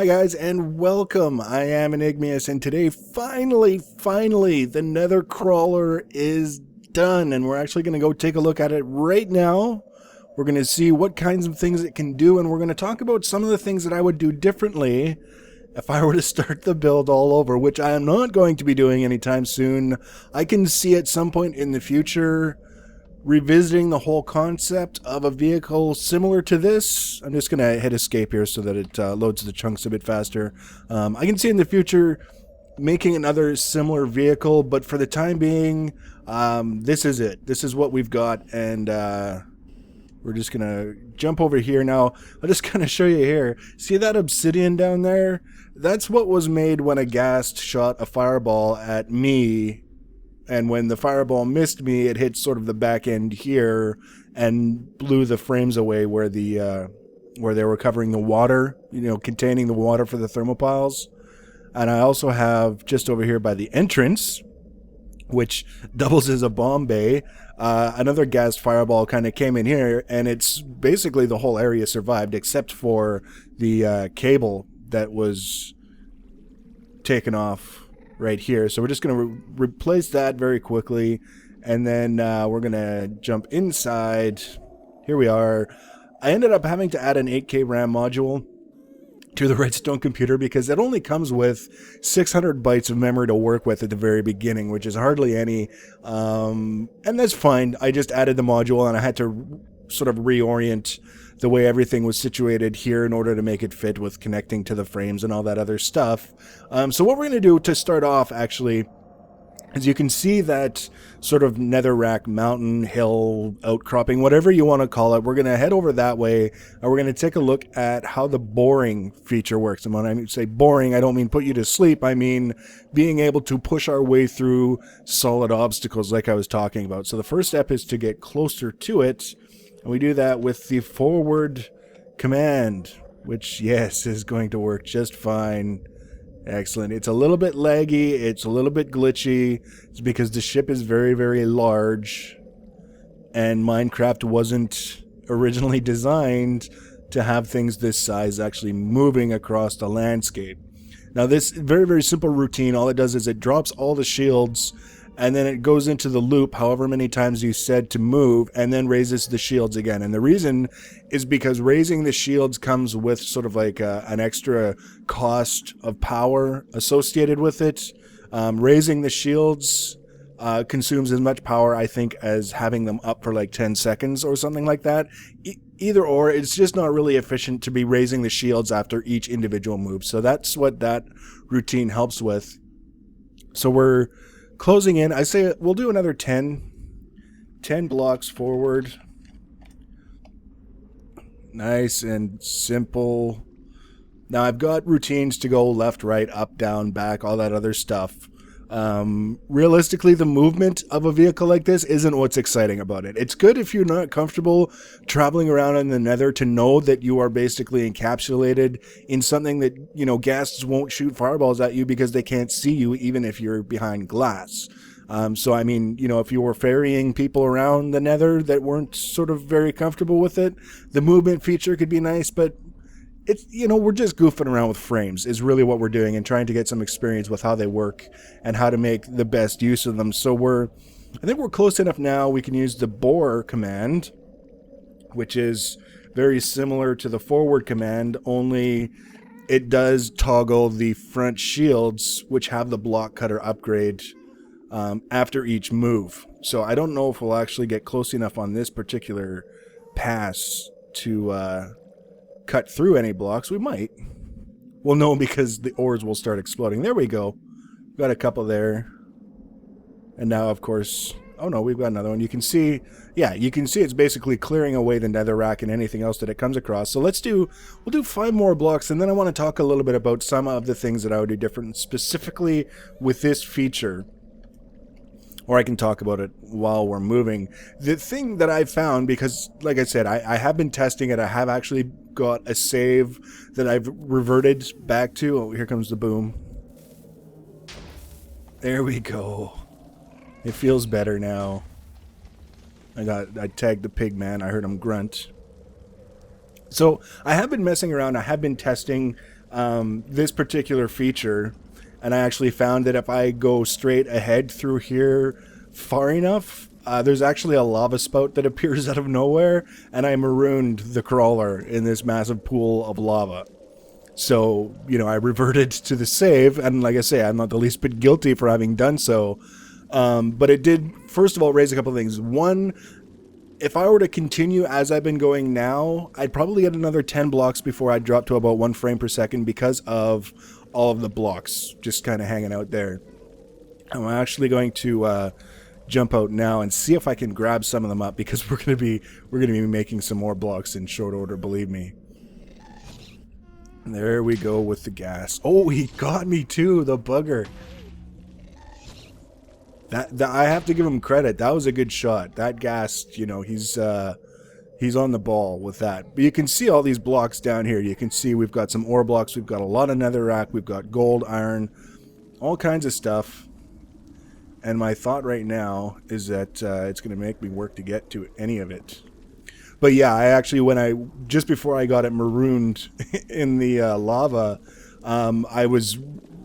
Hi guys and welcome. I am Enigmius and today finally the Nether Crawler is done and we're actually going to go take a look at it right now. We're going to see what kinds of things it can do and we're going to talk about some of the things that I would do differently if I were to start the build all over, which I am not going to be doing anytime soon. I can see at some point in the future revisiting the whole concept of a vehicle similar to this. I'm just going to hit escape here so that it loads the chunks a bit faster. I can see in the future making another similar vehicle, but for the time being, this is it. This is what we've got, and we're just going to jump over here. Now, I'll just kind of show you here. See that obsidian down there? That's what was made when a ghast shot a fireball at me. And when the fireball missed me, it hit sort of the back end here and blew the frames away where the where they were covering the water, containing the water for the thermopiles. And I also have just over here by the entrance, which doubles as a bomb bay, another gas fireball kind of came in here, and it's basically the whole area survived except for the cable that was taken off right here. So we're just going to replace that very quickly, and then we're going to jump inside. Here we are. I ended up having to add an 8K RAM module to the redstone computer because it only comes with 600 bytes of memory to work with at the very beginning, which is hardly any, and that's fine. I just added the module and I had to sort of reorient the way everything was situated here in order to make it fit with connecting to the frames and all that other stuff. So what we're going to do to start off, actually, is you can see that sort of netherrack mountain, hill, outcropping, whatever you want to call it. We're going to head over that way, and we're going to take a look at how the boring feature works. And when I say boring, I don't mean put you to sleep. I mean being able to push our way through solid obstacles like I was talking about. So the first step is to get closer to it. And we do that with the forward command, which, yes, is going to work just fine. Excellent. It's a little bit laggy. It's a little bit glitchy. It's because the ship is very, very large. And Minecraft wasn't originally designed to have things this size actually moving across the landscape. Now, this very, very simple routine, all it does is it drops all the shields, and then it goes into the loop however many times you said to move, and then raises the shields again. And the reason is because raising the shields comes with sort of like an extra cost of power associated with it. Raising the shields consumes as much power, I think, as having them up for like 10 seconds or something like that. Either or, it's just not really efficient to be raising the shields after each individual move. So that's what that routine helps with. So we're closing in. I say we'll do another 10 blocks forward. Nice and simple. Now I've got routines to go left, right, up, down, back, all that other stuff. Realistically, the movement of a vehicle like this isn't what's exciting about it. It's good if you're not comfortable traveling around in the nether to know that you are basically encapsulated in something that, ghasts won't shoot fireballs at you because they can't see you even if you're behind glass. So I mean, if you were ferrying people around the nether that weren't sort of very comfortable with it, the movement feature could be nice, but it's, we're just goofing around with frames is really what we're doing and trying to get some experience with how they work and how to make the best use of them. So I think we're close enough now. We can use the bore command, which is very similar to the forward command, only it does toggle the front shields, which have the block cutter upgrade after each move. So I don't know if we'll actually get close enough on this particular pass to cut through any blocks. We might. Well, no, because the ores will start exploding. There we go. Got a couple there. And now, of course... Oh, no, we've got another one. You can see... Yeah, you can see it's basically clearing away the netherrack and anything else that it comes across. So we'll do 5 more blocks, and then I want to talk a little bit about some of the things that I would do different, specifically with this feature. Or I can talk about it while we're moving. The thing that I've found, because, like I said, I have been testing it. I have actually got a save that I've reverted back to. Oh, here comes the boom. There we go. It feels better now. I tagged the pig man. I heard him grunt. So I have been messing around. I have been testing this particular feature, and I actually found that if I go straight ahead through here far enough, there's actually a lava spout that appears out of nowhere, and I marooned the crawler in this massive pool of lava. So, I reverted to the save, and like I say, I'm not the least bit guilty for having done so. But it did, first of all, raise a couple of things. One, if I were to continue as I've been going now, I'd probably get another 10 blocks before I'd drop to about 1 frame per second because of all of the blocks just kind of hanging out there. I'm actually going to jump out now and see if I can grab some of them up, because we're going to be making some more blocks in short order, believe me. There we go with the gas. Oh, he got me too, the bugger. That I have to give him credit. That was a good shot. That gas, he's on the ball with that. But you can see all these blocks down here. You can see we've got some ore blocks. We've got a lot of netherrack. We've got gold, iron, all kinds of stuff. And my thought right now is that it's going to make me work to get to any of it. But yeah, I actually, just before I got it marooned in the lava, I was,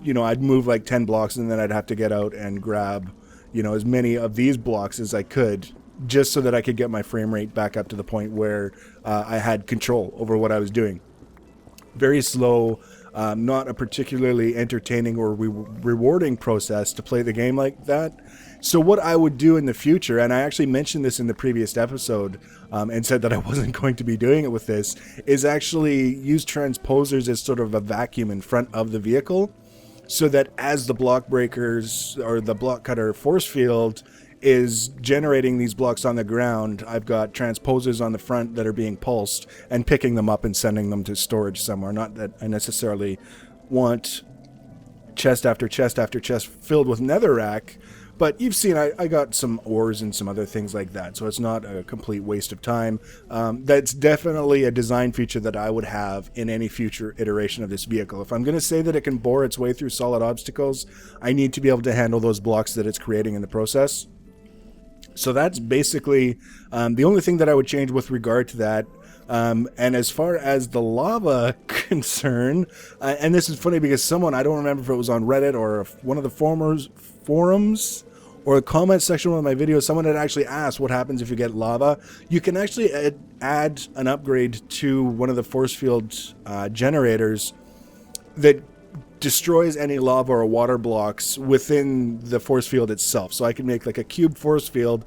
I'd move like 10 blocks and then I'd have to get out and grab, as many of these blocks as I could, just so that I could get my frame rate back up to the point where I had control over what I was doing. Very slow, not a particularly entertaining or rewarding process to play the game like that. So what I would do in the future, and I actually mentioned this in the previous episode and said that I wasn't going to be doing it with this, is actually use transposers as sort of a vacuum in front of the vehicle, so that as the block breakers or the block cutter force field is generating these blocks on the ground, I've got transposers on the front that are being pulsed and picking them up and sending them to storage somewhere. Not that I necessarily want chest after chest after chest filled with netherrack, but you've seen I got some ores and some other things like that, so it's not a complete waste of time. That's definitely a design feature that I would have in any future iteration of this vehicle. If I'm going to say that it can bore its way through solid obstacles, I need to be able to handle those blocks that it's creating in the process. So that's basically the only thing that I would change with regard to that. And as far as the lava concern, and this is funny because someone, I don't remember if it was on Reddit or one of the forums or a comment section of one of my videos, someone had actually asked what happens if you get lava. You can actually add an upgrade to one of the force field generators that destroys any lava or water blocks within the force field itself. So I can make like a cube force field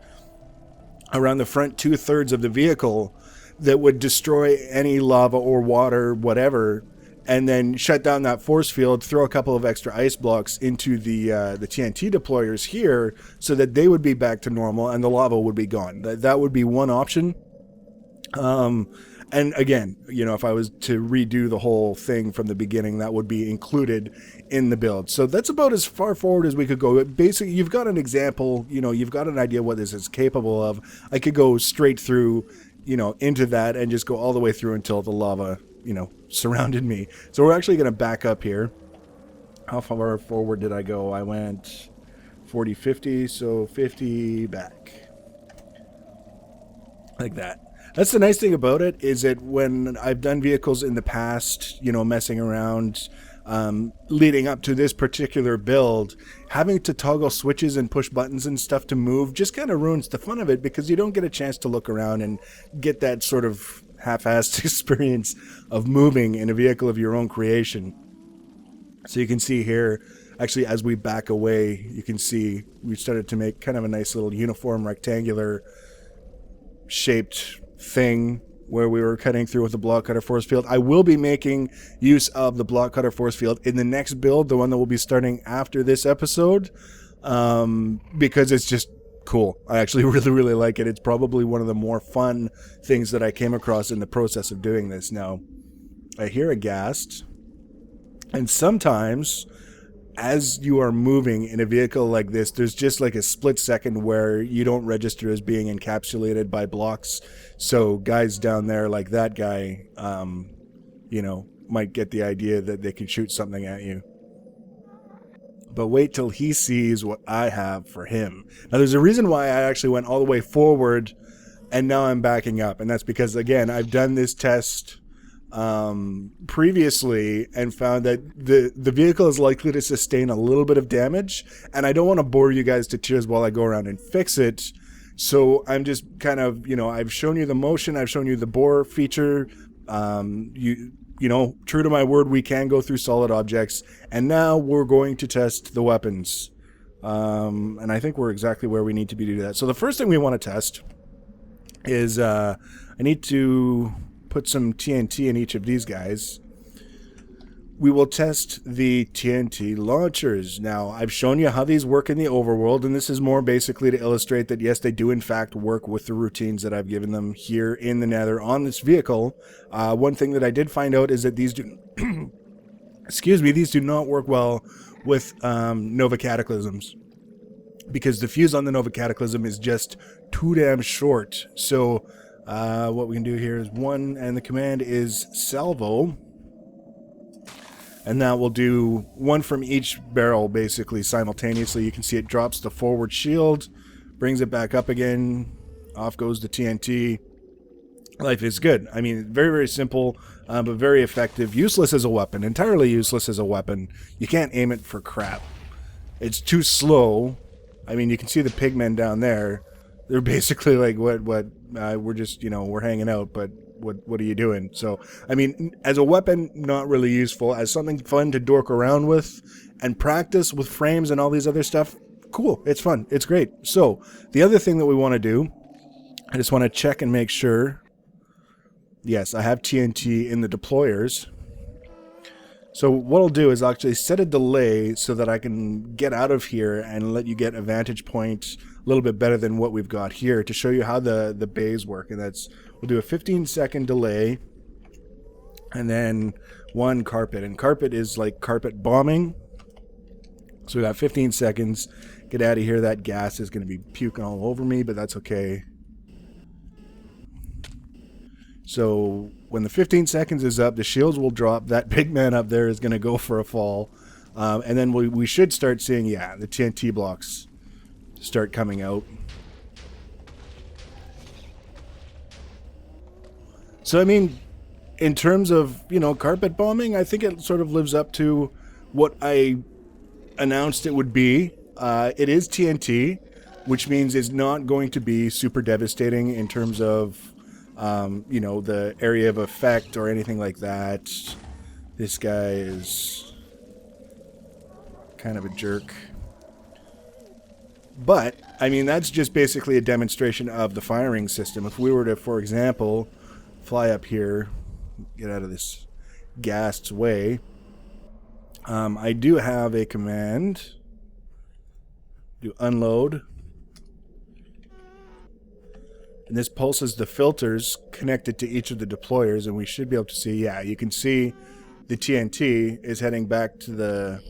around the front 2/3 of the vehicle that would destroy any lava or water, whatever, and then shut down that force field, throw a couple of extra ice blocks into the TNT deployers here so that they would be back to normal and the lava would be gone. That would be one option. And again, if I was to redo the whole thing from the beginning, that would be included in the build. So that's about as far forward as we could go. Basically, you've got an example, you've got an idea what this is capable of. I could go straight through, into that and just go all the way through until the lava, surrounded me. So we're actually going to back up here. How far forward did I go? I went 40, 50, so 50 back. Like that. That's the nice thing about it, is that when I've done vehicles in the past, messing around, leading up to this particular build, having to toggle switches and push buttons and stuff to move just kind of ruins the fun of it, because you don't get a chance to look around and get that sort of half-assed experience of moving in a vehicle of your own creation. So you can see here, actually, as we back away, you can see we started to make kind of a nice little uniform rectangular shaped thing where we were cutting through with the block cutter force field. I will be making use of the block cutter force field in the next build, the one that will be starting after this episode, because it's just cool. I actually really like it. It's probably one of the more fun things that I came across in the process of doing this. Now, I hear a ghast, and sometimes as you are moving in a vehicle like this, there's just like a split second where you don't register as being encapsulated by blocks. So guys down there like that guy, might get the idea that they can shoot something at you. But wait till he sees what I have for him. Now, there's a reason why I actually went all the way forward and now I'm backing up. And that's because, again, I've done this test previously and found that the vehicle is likely to sustain a little bit of damage, and I don't want to bore you guys to tears while I go around and fix it. So I'm just kind of, I've shown you the motion, I've shown you the bore feature. True to my word, we can go through solid objects, and now we're going to test the weapons. And I think we're exactly where we need to be to do that. So the first thing we want to test is I need to put some TNT in each of these guys. We will test the TNT launchers. Now, I've shown you how these work in the overworld, and this is more basically to illustrate that, yes, they do in fact work with the routines that I've given them here in the Nether on this vehicle. One thing that I did find out is that these do these do not work well with Nova Cataclysms, because the fuse on the Nova Cataclysm is just too damn short. So what we can do here is one, and the command is salvo. And that will do one from each barrel, basically, simultaneously. You can see it drops the forward shield, brings it back up again, off goes the TNT. Life is good. I mean, very, very simple, but very effective. Useless as a weapon, entirely useless as a weapon. You can't aim it for crap. It's too slow. I mean, you can see the pigmen down there. They're basically like, we're just, we're hanging out, but what are you doing? So, I mean, as a weapon, not really useful. As something fun to dork around with and practice with frames and all these other stuff, cool. It's fun. It's great. So, the other thing that we want to do, I just want to check and make sure. Yes, I have TNT in the deployers. So what I'll do is I'll actually set a delay so that I can get out of here and let you get a vantage point a little bit better than what we've got here to show you how the bays work. And that's, we'll do a 15-second delay and then one carpet. And carpet is like carpet bombing. So we got 15 seconds. Get out of here. That gas is going to be puking all over me, but that's okay. So when the 15 seconds is up, the shields will drop. That big man up there is going to go for a fall. And then we should start seeing, the TNT blocks start coming out. So, I mean, in terms of, carpet bombing, I think it sort of lives up to what I announced it would be. It is TNT, which means it's not going to be super devastating in terms of the area of effect or anything like that. This guy is kind of a jerk. But, I mean, that's just basically a demonstration of the firing system. If we were to, for example, fly up here, get out of this ghast's way, I do have a command. Do unload. And this pulses the filters connected to each of the deployers, and we should be able to see, you can see the TNT is heading back to the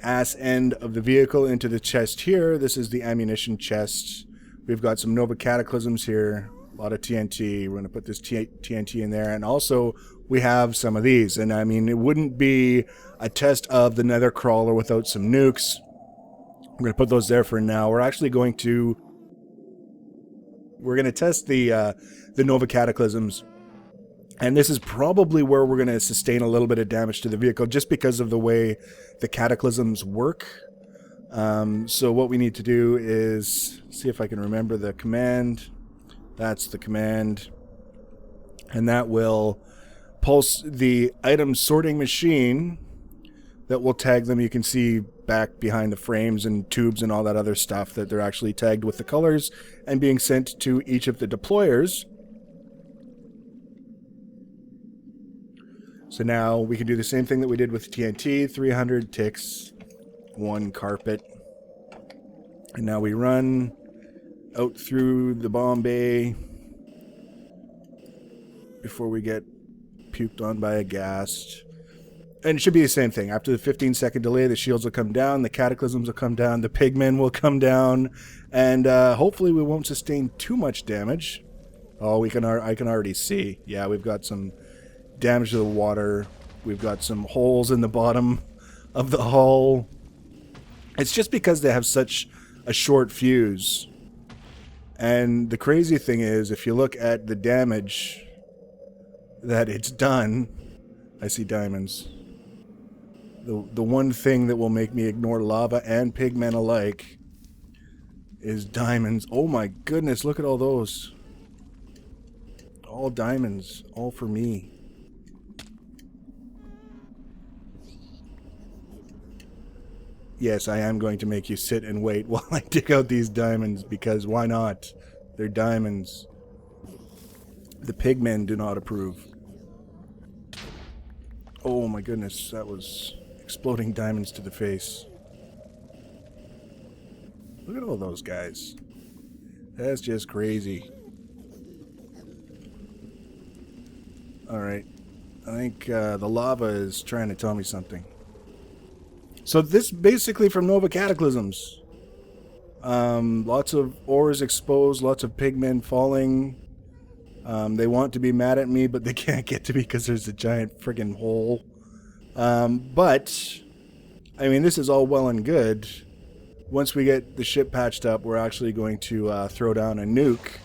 ass end of the vehicle into the chest here. This is the ammunition chest. We've got some Nova Cataclysms here, a lot of TNT. We're going to put this TNT in there, and also we have some of these. And I mean, it wouldn't be a test of the Nether Crawler without some nukes. We're going to put those there for now. We're actually going to test the Nova Cataclysms, and this is probably where we're going to sustain a little bit of damage to the vehicle just because of the way the Cataclysms work. So what we need to do is see if I can remember the command. That's the command, and that will pulse the item sorting machine that will tag them. You can see back behind the frames and tubes and all that other stuff that they're actually tagged with the colors and being sent to each of the deployers. So now we can do the same thing that we did with TNT, 300 ticks, one carpet. And now we run out through the bomb bay before we get puked on by a ghast. And it should be the same thing. After the 15-second delay, the shields will come down, the cataclysms will come down, the pigmen will come down, and hopefully we won't sustain too much damage. Oh, I can already see. Yeah, we've got some damage to the water. We've got some holes in the bottom of the hull. It's just because they have such a short fuse. And the crazy thing is, if you look at the damage that it's done. I see diamonds. The one thing that will make me ignore lava and pigmen alike is diamonds. Oh my goodness, look at all those. All diamonds, all for me. Yes, I am going to make you sit and wait while I dig out these diamonds, because why not? They're diamonds. The pigmen do not approve. Oh my goodness, that was exploding diamonds to the face. Look at all those guys. That's just crazy. Alright. I think the lava is trying to tell me something. So this basically from Nova Cataclysms. Lots of ores exposed, lots of pigmen falling. They want to be mad at me, but they can't get to me because there's a giant friggin' hole. But, I mean, this is all well and good. Once we get the ship patched up, we're actually going to throw down a nuke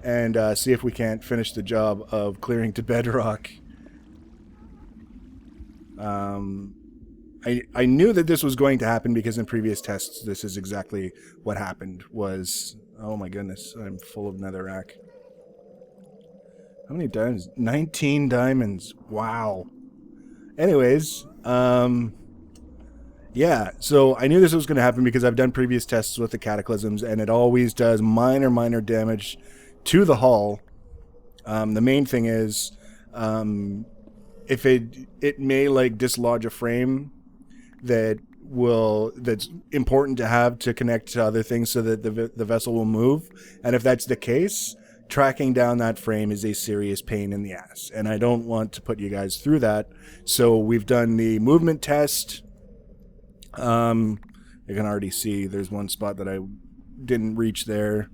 and see if we can't finish the job of clearing to bedrock. I knew that this was going to happen because in previous tests, this is exactly what happened. Was, oh my goodness, I'm full of netherrack. How many diamonds? 19 diamonds. Wow. Anyways, yeah, so I knew this was going to happen because I've done previous tests with the Cataclysms, and it always does minor damage to the hull. The main thing is, if it may like dislodge a frame that's important to have to connect to other things so that the vessel will move, and if that's the case, tracking down that frame is a serious pain in the ass, and I don't want to put you guys through that. So we've done the movement test. You can already see there's one spot that I didn't reach there,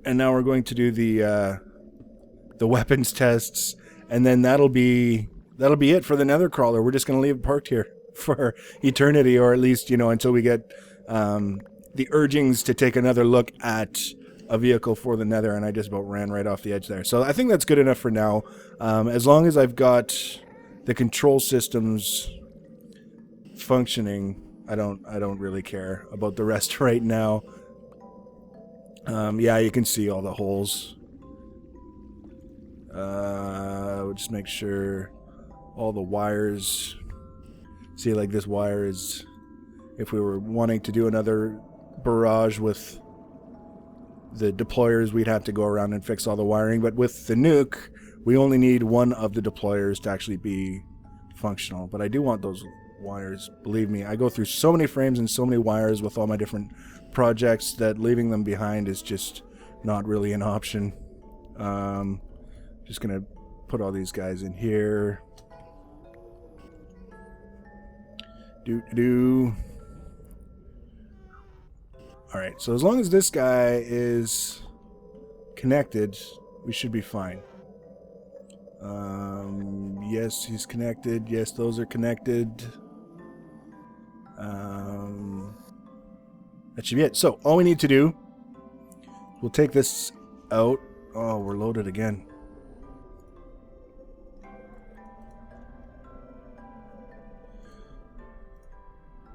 and now we're going to do the weapons tests, and then that'll be it for the Nether Crawler. We're just going to leave it parked here for eternity, or at least, you know, until we get the urgings to take another look at a vehicle for the Nether, and I just about ran right off the edge there. So I think that's good enough for now. As long as I've got the control systems functioning, I don't really care about the rest right now. Yeah, you can see all the holes. We'll just make sure all the wires. See, like this wire is, if we were wanting to do another barrage with the deployers, we'd have to go around and fix all the wiring, but with the nuke, we only need one of the deployers to actually be functional. But I do want those wires, believe me. I go through so many frames and so many wires with all my different projects that leaving them behind is just not really an option. Just gonna put all these guys in here. Alright, so as long as this guy is connected, we should be fine. Yes, he's connected. Yes, those are connected. That should be it. So, all we need to do, we'll take this out. Oh, we're loaded again.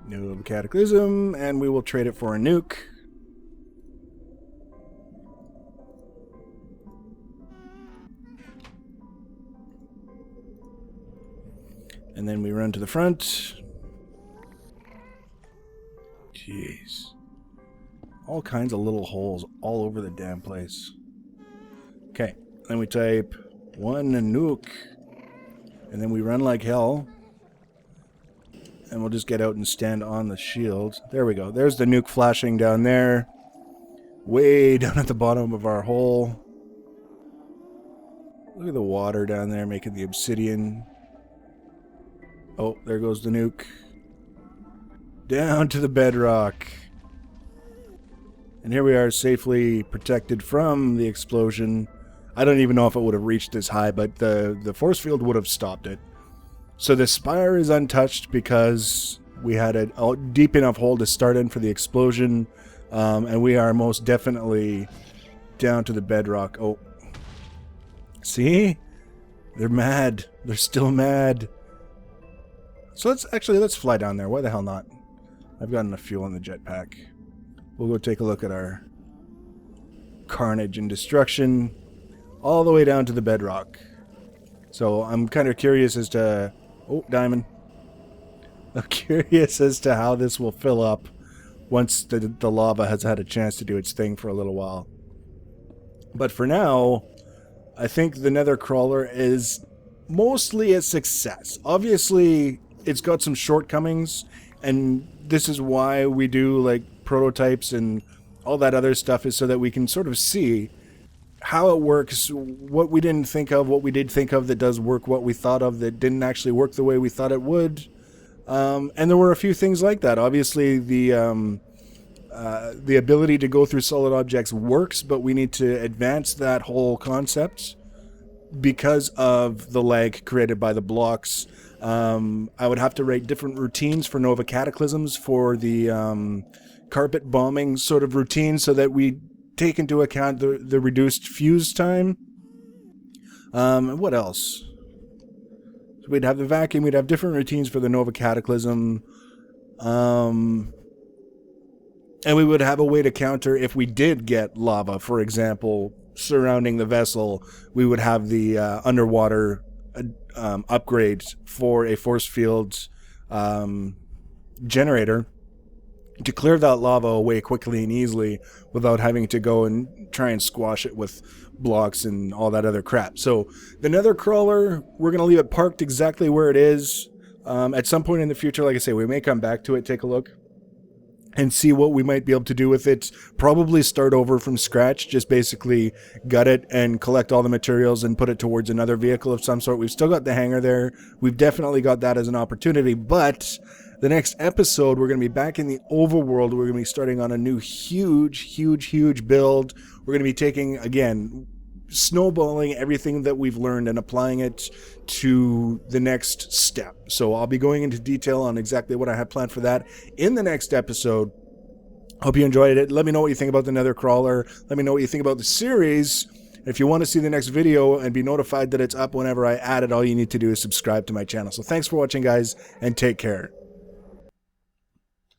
New Cataclysm, and we will trade it for a nuke. And then we run to the front. Jeez. All kinds of little holes all over the damn place. Okay, then we type one nuke, and then we run like hell. And we'll just get out and stand on the shield. There we go. There's the nuke flashing down there. Way down at the bottom of our hole. Look at the water down there making the obsidian. Oh, there goes the nuke. Down to the bedrock. And here we are, safely protected from the explosion. I don't even know if it would have reached this high, but the force field would have stopped it. So the spire is untouched because we had a deep enough hole to start in for the explosion, and we are most definitely down to the bedrock. Oh, See? They're mad. They're still mad. So let's fly down there. Why the hell not? I've got enough fuel in the jetpack. We'll go take a look at our carnage and destruction all the way down to the bedrock. So I'm kind of curious as to... Oh, diamond. I'm curious as to how this will fill up once the lava has had a chance to do its thing for a little while. But for now, I think the Nether Crawler is mostly a success. Obviously, it's got some shortcomings, and this is why we do like prototypes and all that other stuff, is so that we can sort of see how it works, what we didn't think of, what we did think of that does work, what we thought of that didn't actually work the way we thought it would. And there were a few things like that. Obviously, the ability to go through solid objects works, but we need to advance that whole concept because of the lag created by the blocks. I would have to write different routines for Nova Cataclysms for the carpet bombing sort of routine, so that we take into account the reduced fuse time. What else? So we'd have the vacuum, we'd have different routines for the Nova Cataclysm. And we would have a way to counter if we did get lava, for example, surrounding the vessel. We would have the underwater upgrade for a force field generator to clear that lava away quickly and easily without having to go and try and squash it with blocks and all that other crap. So the Nether Crawler, we're going to leave it parked exactly where it is. At some point in the future, like I say, we may come back to it, take a look, and see what we might be able to do with it. Probably start over from scratch, just basically gut it and collect all the materials and put it towards another vehicle of some sort. We've still got the hangar there. We've definitely got that as an opportunity, but the next episode, we're going to be back in the overworld. We're going to be starting on a new huge build. We're going to be taking, again, snowballing everything that we've learned and applying it to the next step. So I'll be going into detail on exactly what I have planned for that in the next episode. Hope you enjoyed it. Let me know what you think about the Nether Crawler. Let me know what you think about the series. If you want to see the next video and be notified that it's up whenever I add it, all you need to do is subscribe to my channel. So thanks for watching, guys, and take care.